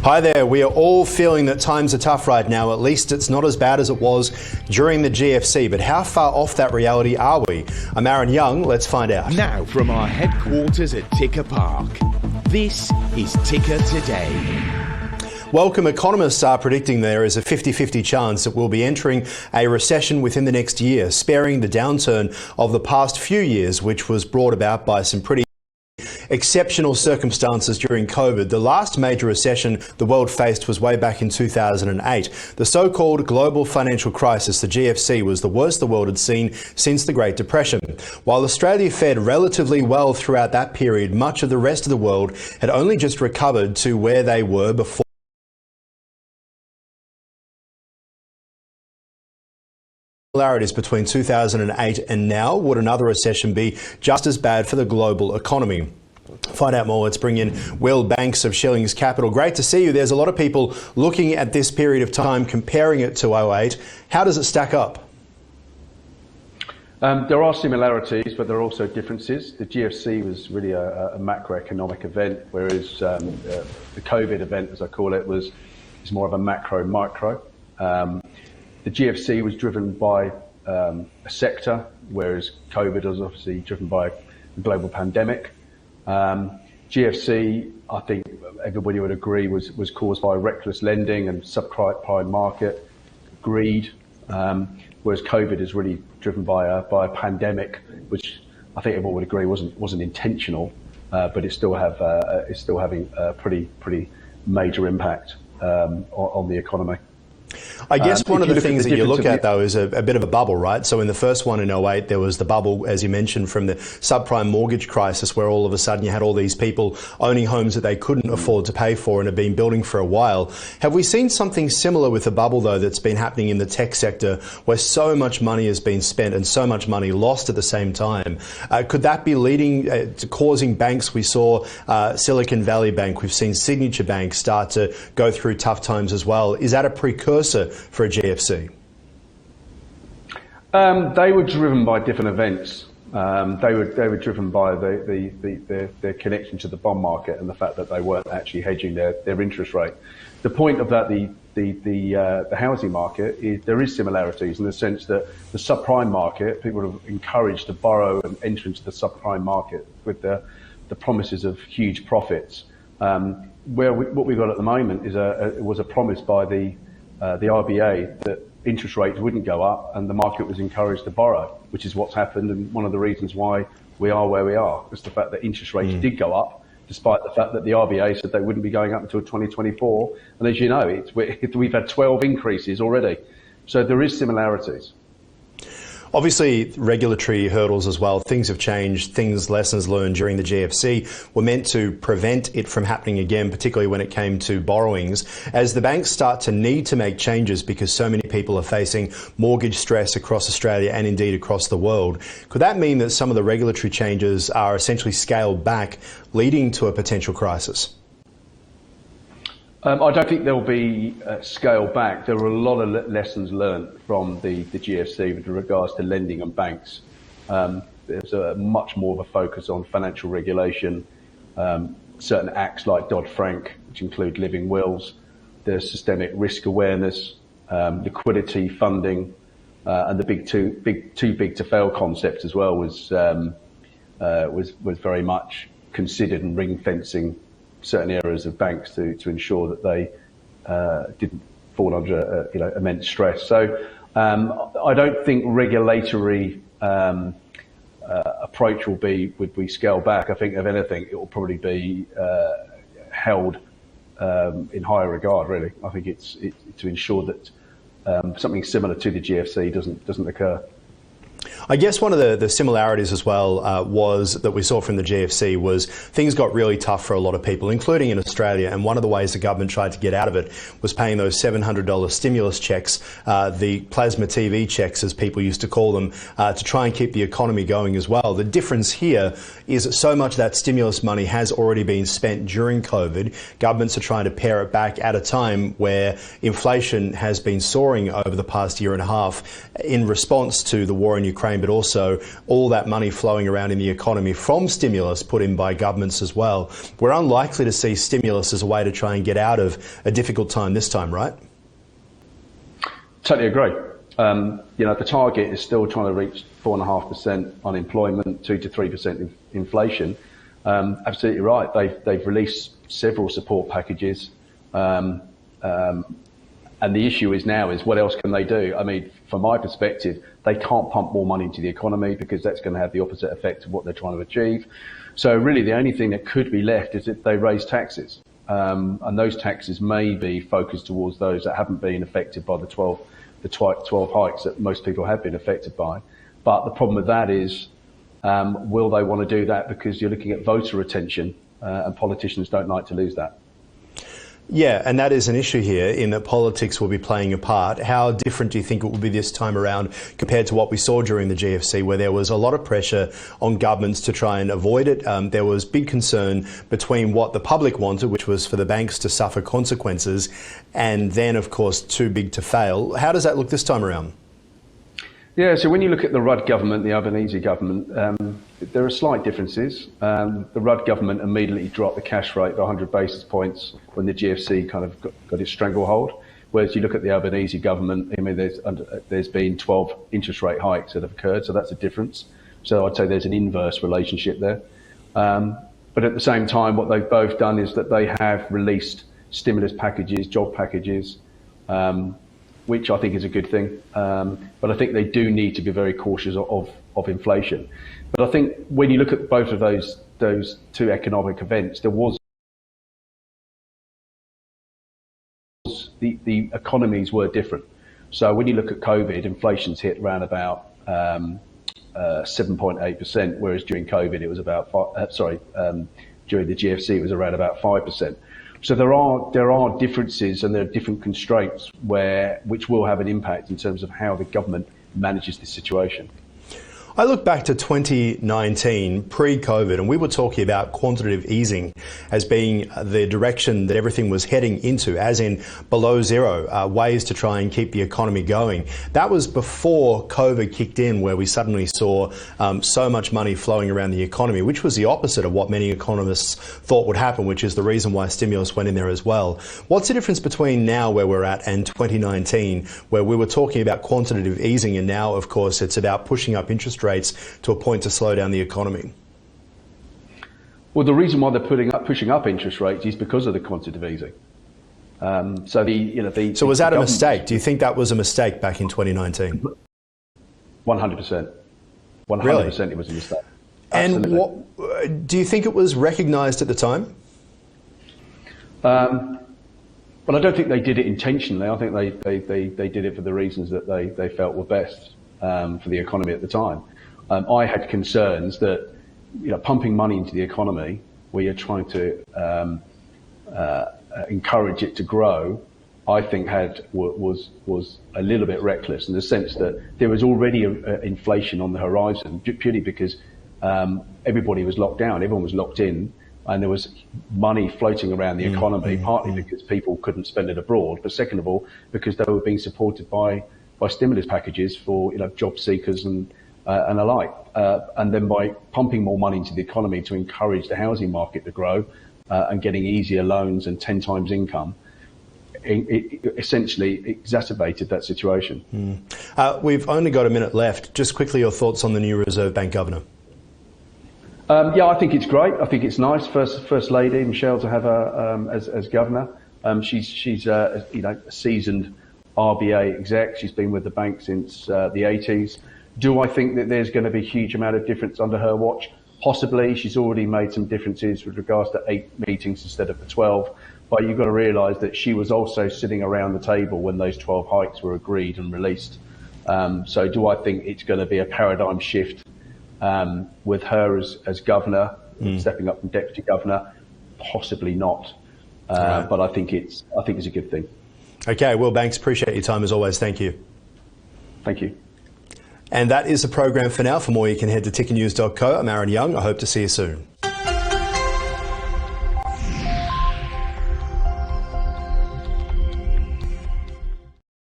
Hi there. We are all feeling that times are tough right now. At least it's not as bad as it was during the GFC. But how far off that reality are we? I'm Aaron Young. Let's find out. Now from our headquarters at Ticker Park, this is Ticker Today. Welcome. Economists are predicting there is a 50-50 chance that we'll be entering a recession within the next year, sparing the downturn of the past few years, which was brought about by some pretty exceptional circumstances during COVID. The last major recession the world faced was way back in 2008. The so-called global financial crisis, the GFC, was the worst the world had seen since the Great Depression. While Australia fared relatively well throughout that period, much of the rest of the world had only just recovered to where they were before. Similarities between 2008 and now. Would another recession be just as bad for the global economy? Find out more. Let's bring in Will Banks of Schillings Capital. Great to see you. There's a lot of people looking at this period of time, comparing it to 08. How does it stack up? There are similarities, but there are also differences. The GFC was really a macroeconomic event, whereas the COVID event, as I call it, is more of a macro-micro. The GFC was driven by a sector, whereas COVID was obviously driven by a global pandemic. GFC, I think everybody would agree, was caused by reckless lending and subprime market, greed, whereas COVID is really driven by a pandemic, which I think everyone would agree wasn't intentional, but it's still having a pretty major impact on the economy. I guess one of the things that you look at, though, is a bit of a bubble, right? So in the first one in 08, there was the bubble, as you mentioned, from the subprime mortgage crisis, where all of a sudden you had all these people owning homes that they couldn't afford to pay for and have been building for a while. Have we seen something similar with the bubble, though, that's been happening in the tech sector, where so much money has been spent and so much money lost at the same time? Could that be leading to causing banks? We saw Silicon Valley Bank, we've seen Signature Bank start to go through tough times as well. Is that a precursor for a GFC? They were driven by different events. They were driven by their connection to the bond market and the fact that they weren't actually hedging their interest rate. The point of that, the housing market, is there is similarities in the sense that the subprime market, people are encouraged to borrow and enter into the subprime market with the promises of huge profits. What we've got at the moment is was a promise by the RBA that interest rates wouldn't go up and the market was encouraged to borrow, which is what's happened, and one of the reasons why we are where we are is the fact that interest rates did go up, despite the fact that the RBA said they wouldn't be going up until 2024. And as you know, we've had 12 increases already. So there is similarities. Obviously, regulatory hurdles as well. Things have changed. Lessons learned during the GFC were meant to prevent it from happening again, particularly when it came to borrowings. As the banks start to need to make changes because so many people are facing mortgage stress across Australia and indeed across the world, could that mean that some of the regulatory changes are essentially scaled back, leading to a potential crisis? I don't think there'll be scale back. There were a lot of lessons learned from the GFC with regards to lending and banks. There's much more of a focus on financial regulation, certain acts like Dodd-Frank, which include living wills, there's systemic risk awareness, liquidity funding, and the too big to fail concept as well was very much considered, and ring fencing certain areas of banks to ensure that they didn't fall under immense stress. So I don't think regulatory approach would be scaled back. I think, if anything, it will probably be held in higher regard. Really, I think it's to ensure that something similar to the GFC doesn't occur. I guess one of the similarities as well was that we saw from the GFC was things got really tough for a lot of people, including in Australia. And one of the ways the government tried to get out of it was paying those $700 stimulus checks, the plasma TV checks, as people used to call them, to try and keep the economy going as well. The difference here is that so much of that stimulus money has already been spent during COVID. Governments are trying to pare it back at a time where inflation has been soaring over the past year and a half in response to the war in Ukraine Ukraine, but also all that money flowing around in the economy from stimulus put in by governments as well. We're unlikely to see stimulus as a way to try and get out of a difficult time this time, right? Totally agree. The target is still trying to reach 4.5% unemployment, 2 to 3% inflation. Absolutely right. They've released several support packages, and the issue is what else can they do? I mean, from my perspective, they can't pump more money into the economy because that's going to have the opposite effect of what they're trying to achieve. So really, the only thing that could be left is if they raise taxes, and those taxes may be focused towards those that haven't been affected by the 12 hikes that most people have been affected by. But the problem with that is, will they want to do that? Because you're looking at voter retention, and politicians don't like to lose that. Yeah, and that is an issue here in that politics will be playing a part. How different do you think it will be this time around compared to what we saw during the GFC, where there was a lot of pressure on governments to try and avoid it? There was big concern between what the public wanted, which was for the banks to suffer consequences, and then, of course, too big to fail. How does that look this time around? Yeah, so when you look at the Rudd government, the Albanese government, there are slight differences. The Rudd government immediately dropped the cash rate by 100 basis points when the GFC kind of got its stranglehold. Whereas you look at the Albanese government, I mean, there's been 12 interest rate hikes that have occurred, so that's a difference. So I'd say there's an inverse relationship there. But at the same time, what they've both done is that they have released stimulus packages, job packages, which I think is a good thing. But I think they do need to be very cautious of inflation. But I think when you look at both of those two economic events, there was the economies were different. So when you look at COVID, inflation's hit around about 7.8%, whereas during COVID it was about during the GFC it was around about 5%. So there are differences and there are different constraints which will have an impact in terms of how the government manages this situation. I look back to 2019, pre-COVID, and we were talking about quantitative easing as being the direction that everything was heading into, as in below zero, ways to try and keep the economy going. That was before COVID kicked in, where we suddenly saw so much money flowing around the economy, which was the opposite of what many economists thought would happen, which is the reason why stimulus went in there as well. What's the difference between now, where we're at, and 2019, where we were talking about quantitative easing, and now, of course, it's about pushing up interest rates to a point to slow down the economy? Well, the reason why they're pushing up interest rates is because of the quantitative easing. So was that a mistake? Do you think that was a mistake back in 2019? 100%. 100%. Really? It was a mistake. And what do you think it was recognised at the time? Well, I don't think they did it intentionally. I think they did it for the reasons that they felt were best for the economy at the time. I had concerns that, pumping money into the economy where you're trying to encourage it to grow, I think was a little bit reckless, in the sense that there was already inflation on the horizon, purely because everybody was locked down, everyone was locked in, and there was money floating around the economy, partly because people couldn't spend it abroad, but second of all, because they were being supported by stimulus packages for job seekers and alike, and then by pumping more money into the economy to encourage the housing market to grow and getting easier loans and 10 times income, it essentially exacerbated that situation. We've only got a minute left. Just quickly, your thoughts on the new Reserve Bank governor? Yeah, I think it's great. I think it's nice, First Lady Michelle, to have her as governor. She's a seasoned RBA exec. She's been with the bank since the 80s. Do I think that there's going to be a huge amount of difference under her watch? Possibly. She's already made some differences with regards to 8 meetings instead of the 12. But you've got to realise that she was also sitting around the table when those 12 hikes were agreed and released. So do I think it's going to be a paradigm shift with her as governor, stepping up from deputy governor? Possibly not. Right. But I think it's a good thing. Okay, Will Banks, appreciate your time as always. Thank you. Thank you. And that is the program for now. For more, you can head to tickernews.co. I'm Aaron Young. I hope to see you soon.